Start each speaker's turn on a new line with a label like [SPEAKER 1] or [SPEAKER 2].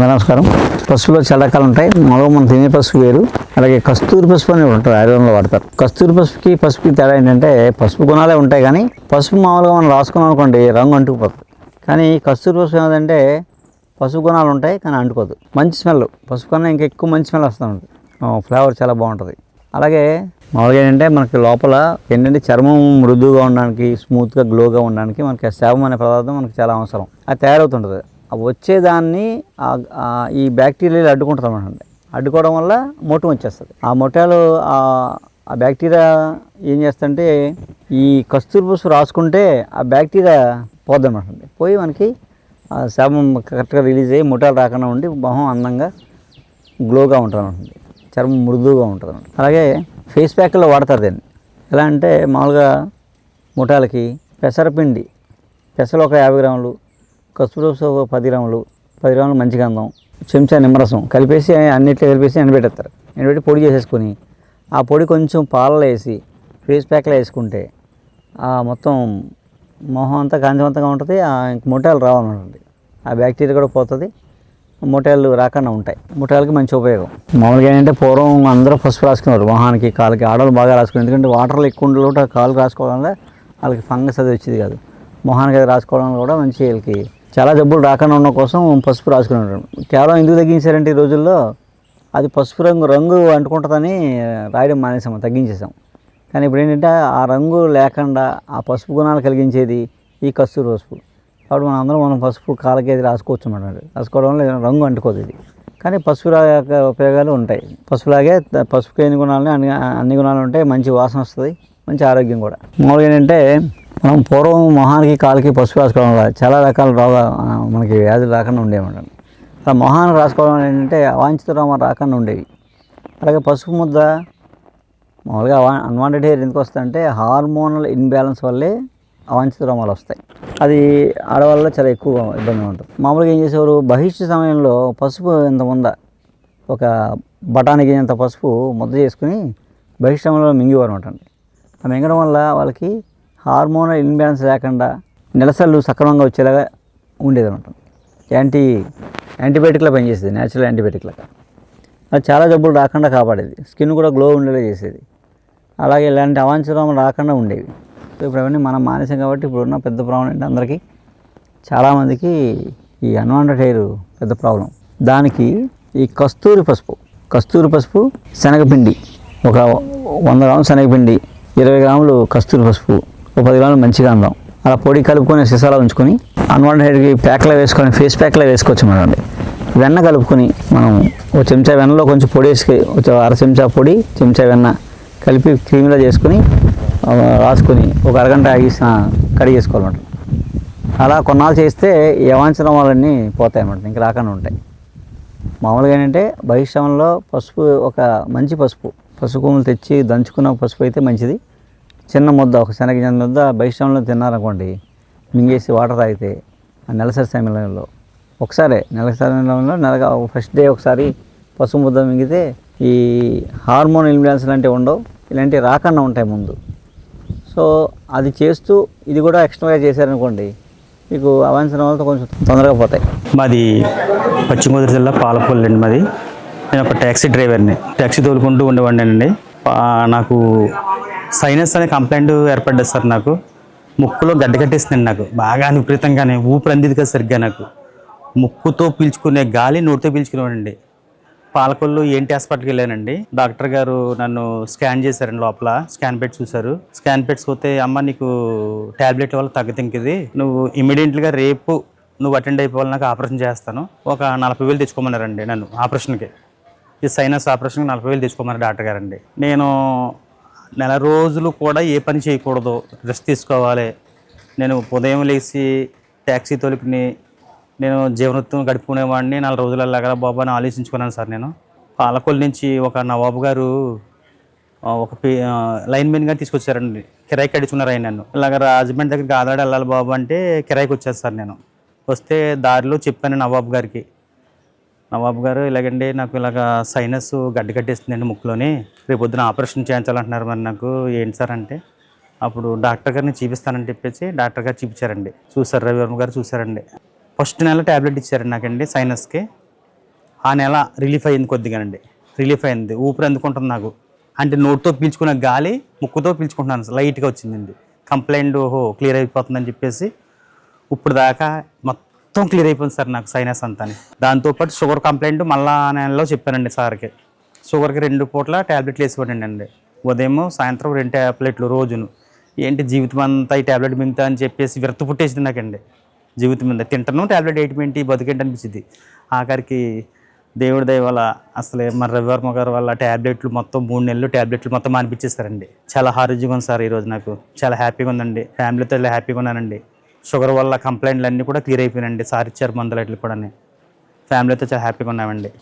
[SPEAKER 1] నమస్కారం. పసుపులో చాలా రకాలు ఉంటాయి. మామూలుగా మనం తినే పసుపు వేరు, అలాగే కస్తూరి పసుపు అని ఉంటుంది, ఆయుర్వేదంలో వాడతారు. కస్తూరి పసుపుకి తేడా ఏంటంటే పసుపు గుణాలే ఉంటాయి, కానీ పసుపు మామూలుగా మనం రాసుకున్నాం అనుకోండి రంగు అంటుకుపోతుంది. కానీ కస్తూరి పసుపు ఏమిటంటే పసుపు గుణాలు ఉంటాయి కానీ అంటుకోదు. మంచి స్మెల్, పసుపు కన్నా ఇంకా ఎక్కువ మంచి స్మెల్ వస్తూ ఉంటుంది. ఫ్లేవర్ చాలా బాగుంటుంది. అలాగే మామూలుగా ఏంటంటే మనకి లోపల ఏంటంటే చర్మం మృదువుగా ఉండడానికి, స్మూత్గా గ్లోగా ఉండడానికి మనకి సేవం అనే పదార్థం మనకి చాలా అవసరం. అది తయారవుతుంటుంది. వచ్చేదాన్ని ఈ బ్యాక్టీరియాలు అడ్డుకుంటుంది అన్నమాట. అడ్డుకోవడం వల్ల మొట్టం వచ్చేస్తుంది. ఆ మొట్టాలు ఆ బ్యాక్టీరియా ఏం చేస్తుంటే ఈ కస్తూరి పసుపు రాసుకుంటే ఆ బ్యాక్టీరియా పోద్ది అన్నమాట. పోయి మనకి శాపం కరెక్ట్గా రిలీజ్ అయ్యి మొట్టాలు రాకుండా ఉండి మొహం అందంగా గ్లోగా ఉంటుంది అన్నమాట. చర్మం మృదువుగా ఉంటుంది అన్నమాట. అలాగే ఫేస్ ప్యాక్లో వాడతారు దీన్ని. ఎలా అంటే మామూలుగా మొట్టాలకి పెసరపిండి, పెసలు ఒక 50 గ్రాములు, కస్తూరి పసుపు ఒక 10 గ్రాములు, 10 గ్రాములు మంచి గంధం, చెంచా నిమ్మరసం కలిపేసి అన్నిట్లో కలిపేసి ఎండబెట్టేస్తారు. ఎండబెట్టి పొడి చేసేసుకొని ఆ పొడి కొంచెం పాలలో వేసి ఫేస్ ప్యాక్లో వేసుకుంటే మొత్తం మొహం అంతా కాంతివంతంగా ఉంటుంది. మొట్టాలు రావాలన్నమాట. ఆ బ్యాక్టీరియా కూడా పోతుంది, మొట్టాలు రాకుండా ఉంటాయి. మొట్టాలకి మంచి ఉపయోగం. మామూలుగా ఏంటంటే పూర్వం అందరూ పసుపు రాసుకున్నారు మొహానికి, కాళ్ళకి. ఆడవాళ్ళు బాగా రాసుకున్నారు, ఎందుకంటే వాటర్లో ఎక్కువ ఉండేలోట కాళ్ళు రాసుకోవడం వల్ల వాళ్ళకి ఫంగస్ అది వచ్చేది కాదు. మొహానికి అది రాసుకోవడం కూడా మంచి, వీళ్ళకి చాలా జబ్బులు రాకుండా ఉన్న కోసం పసుపు రాసుకున్నారు. కేవలం ఎందుకు తగ్గించారంటే ఈ రోజుల్లో అది పసుపు రంగు అంటుకుంటుందని రాయడం మానేసాము, తగ్గించేసాం. కానీ ఇప్పుడు ఏంటంటే ఆ రంగు లేకుండా ఆ పసుపు గుణాలు కలిగించేది ఈ కస్తూరి పసుపు. కాబట్టి మనం పసుపు కాళ్ళకి అది రాసుకోవచ్చు అన్నమాట. రాసుకోవడం వల్ల రంగు అంటుకోదు ఇది. కానీ పసుపు యొక్క ఉపయోగాలు ఉంటాయి. పసుపులాగే పసుపుకి ఎన్ని గుణాలని అన్ని గుణాలు ఉంటాయి. మంచి వాసన వస్తుంది, మంచి ఆరోగ్యం కూడా. మామూలుగా ఏంటంటే మనం పూర్వం మొహానికి కాళ్ళకి పసుపు రాసుకోవడం వల్ల చాలా రకాల మనకి వ్యాధులు రాకుండా ఉండేవి. అలా మొహానికి రాసుకోవడం ఏంటంటే అవాంఛిత రోమాలు రాకుండా ఉండేవి. అలాగే పసుపు ముద్ద మామూలుగా అన్వాంటెడ్ హెయిర్ ఎందుకు వస్తాయంటే హార్మోనల్ ఇన్బ్యాలెన్స్ వల్లే అవాంఛిత రోమాలు వస్తాయి. అది ఆడవాళ్ళలో చాలా ఎక్కువ ఇబ్బంది ఉంటుంది. మామూలుగా ఏం చేసేవారు, బహిష్టు సమయంలో పసుపు ఎంత ఉందా ఒక బఠానీకి అంత పసుపు ముద్ద చేసుకుని బహిష్టు సమయంలో మింగేవారు అనమాట. ఆ మింగడం వల్ల వాళ్ళకి హార్మోనల్ ఇన్బ్యాలెన్స్ లేకుండా నెలసళ్ళు సక్రమంగా వచ్చేలాగా ఉండేది అనమాట. యాంటీబయాటిక్లా పనిచేసేది, న్యాచురల్ యాంటీబయాటిక్లాగా. అది చాలా జబ్బులు రాకుండా కాపాడేది. స్కిన్ కూడా గ్లో ఉండేలా చేసేది. అలాగే ఇలాంటి అవాంఛిత రోమాలు రాకుండా ఉండేవి. సో ఇప్పుడు అవన్నీ మనం మానేసాం కాబట్టి ఇప్పుడున్న పెద్ద ప్రాబ్లం ఏంటి, అందరికీ చాలామందికి ఈ అన్వాంటెడ్ హెయిర్ పెద్ద ప్రాబ్లం. దానికి ఈ కస్తూరి పసుపు, శనగపిండి ఒక 100 గ్రాములు శనగపిండి, 20 గ్రాములు కస్తూరి పసుపు, ఒక 10 గ్రాములు మంచిగా అందాం అలా పొడి కలుపుకొని సీసాలో ఉంచుకొని అన్వాంటెడ్ హెయిర్కి ప్యాక్లో వేసుకొని ఫేస్ ప్యాక్లో వేసుకోవచ్చు. మనం వెన్న కలుపుకొని మనం ఒక చెంచా వెన్నలో కొంచెం పొడి వేసుకొని, ఒక 1/2 చెంచా పొడి, చెంచా వెన్న కలిపి క్రీమ్లా చేసుకొని రాసుకొని ఒక అరగంట కడిగేసుకోవాలన్నమాట. అలా కొన్నాళ్ళు చేస్తే ఈ అవాంఛిత రోమాలన్నీ పోతాయి అన్నమాట, ఇంక రాకుండా ఉంటాయి. మామూలుగా ఏంటంటే బహిష్ఠంలో పసుపు, ఒక మంచి పసుపు కొమ్ములు తెచ్చి దంచుకున్న పసుపు అయితే మంచిది. చిన్న ముద్ద, ఒక శనగ ముద్ద బహిష్ఠంలో తిన్నారనుకోండి, మింగేసి వాటర్ తాగితే ఆ నెలసరి సమయంలో ఒకసారి నెలగా ఫస్ట్ డే ఒకసారి పసుపు ముద్ద మింగితే ఈ హార్మోన్ ఇన్బ్యాలెన్స్ లాంటివి ఉండవు, ఇలాంటివి రాకుండా ఉంటాయి ముందు. సో అది చేస్తూ ఇది కూడా ఎక్స్ట్రాగా చేశారనుకోండి, మీకు అవాంఛిత రోమాలతో కొంచెం తొందరగా పోతాయి.
[SPEAKER 2] మాది పశ్చిమ గోదావరి జిల్లా పాలపల్లి అండి. మాది నేను ఒక ట్యాక్సీ డ్రైవర్ని, ట్యాక్సీ తోలుకుంటూ ఉండేవాడినండి. నాకు సైనస్ అనే కంప్లైంట్ ఏర్పడ్డది సార్. నాకు ముక్కులో గడ్డ కట్టేసిందండి. నాకు బాగా విపరీతంగానే ఊపిరి అందిది కదా సరిగ్గా. నాకు ముక్కుతో పీల్చుకునే గాలి నోటితో పీల్చుకునేవాడండి. పాలకొల్లు ఏంటి హాస్పిటల్కి వెళ్ళానండి. డాక్టర్ గారు నన్ను స్కాన్ చేశారండి. లోపల స్కాన్ పెట్టి చూశారు. స్కాన్ పెట్టి చూస్తే అమ్మ నీకు ట్యాబ్లెట్ వల్ల తగ్గుతుంది, నువ్వు ఇమీడియట్గా రేపు నువ్వు అటెండ్ అయిపోవాలి, నాకు ఆపరేషన్ చేస్తాను, ఒక 40,000 తెచ్చుకోమన్నారండి నన్ను ఆపరేషన్కి. ఈ సైనస్ ఆపరేషన్కి 40,000 తెచ్చుకోమన్నారు డాక్టర్ గారండి. నేను నెల రోజులు కూడా ఏ పని చేయకూడదు, రెస్ట్ తీసుకోవాలి. నేను ఉదయం లేచి ట్యాక్సీ తోలుకుని నేను జీవనోత్తం గడుపుకునేవాడిని. 4 రోజులు అలాగా బాబు అని ఆలోచించుకున్నాను సార్. నేను పాలకొల్లు నుంచి ఒక నవాబు గారు ఒక లైన్మెన్గా తీసుకొచ్చారండి. కిరాయికి అడుచుకున్నారు ఆయన నన్ను. ఇలాగ రాజమండ్రి దగ్గరికి ఆదాడ వెళ్ళాలి బాబు అంటే కిరాయికి వచ్చాను సార్. నేను వస్తే దారిలో చెప్పాను నవాబు గారికి, నవాబు గారు ఇలాగండి నాకు ఇలాగ సైనస్ గడ్డ కట్టేస్తుందండి ముక్కులోని, రేపు పొద్దున ఆపరేషన్ చేయించాలంటున్నారు, మరి నాకు ఏంటి సార్ అంటే అప్పుడు డాక్టర్ గారిని చూపిస్తానని చెప్పేసి డాక్టర్ గారు చూపించారండి. చూసారు, రవివర్మ గారు చూసారండి. ఫస్ట్ నెల ట్యాబ్లెట్ ఇచ్చారండి నాకండి సైనస్కి. ఆ నెల రిలీఫ్ అయింది కొద్దిగానండి. రిలీఫ్ అయింది, ఊపిరి అందుకుంటుంది నాకు. అంటే నోటితో పీల్చుకున్న గాలి ముక్కుతో పీల్చుకుంటున్నాను, లైట్గా వచ్చిందండి. కంప్లైంట్ ఓహో క్లియర్ అయిపోతుందని చెప్పేసి ఇప్పుడు దాకా మొత్తం క్లియర్ అయిపోయింది సార్ నాకు సైనస్ అంతా. దాంతోపాటు షుగర్ కంప్లైంట్ మళ్ళా నెలలో చెప్పానండి సార్కి. షుగర్కి 2 పూట్ల ట్యాబ్లెట్లు వేసిపోయానండి అండి. ఉదయం సాయంత్రం 2 ట్యాబ్లెట్లు రోజును. ఏంటి జీవితం అంతా ఈ ట్యాబ్లెట్ మింగుతా అని చెప్పేసి విరక్తి పుట్టేసింది నాకండి. జీవితం మీద తింటాను ట్యాబ్లెట్ ఏంటి బతికేంటి అనిపించింది. ఆఖరికి దేవుడి దయ వల్ల అసలే మన రవివర్మ గారు వల్ల ట్యాబ్లెట్లు మొత్తం 3 నెలలు ట్యాబ్లెట్లు మొత్తం మానిపించేస్తారండి. చాలా ఆరోగ్యంగా ఉంది సార్ ఈరోజు. నాకు చాలా హ్యాపీగా ఉందండి. ఫ్యామిలీతో ఇలా హ్యాపీగా ఉన్నానండి. షుగర్ వల్ల కంప్లైంట్లు అన్నీ కూడా క్లియర్ అయిపోయినాయండి. సార్ ఇచ్చారు మందులు అట్లా కూడా. ఫ్యామిలీతో చాలా హ్యాపీగా ఉన్నామండి.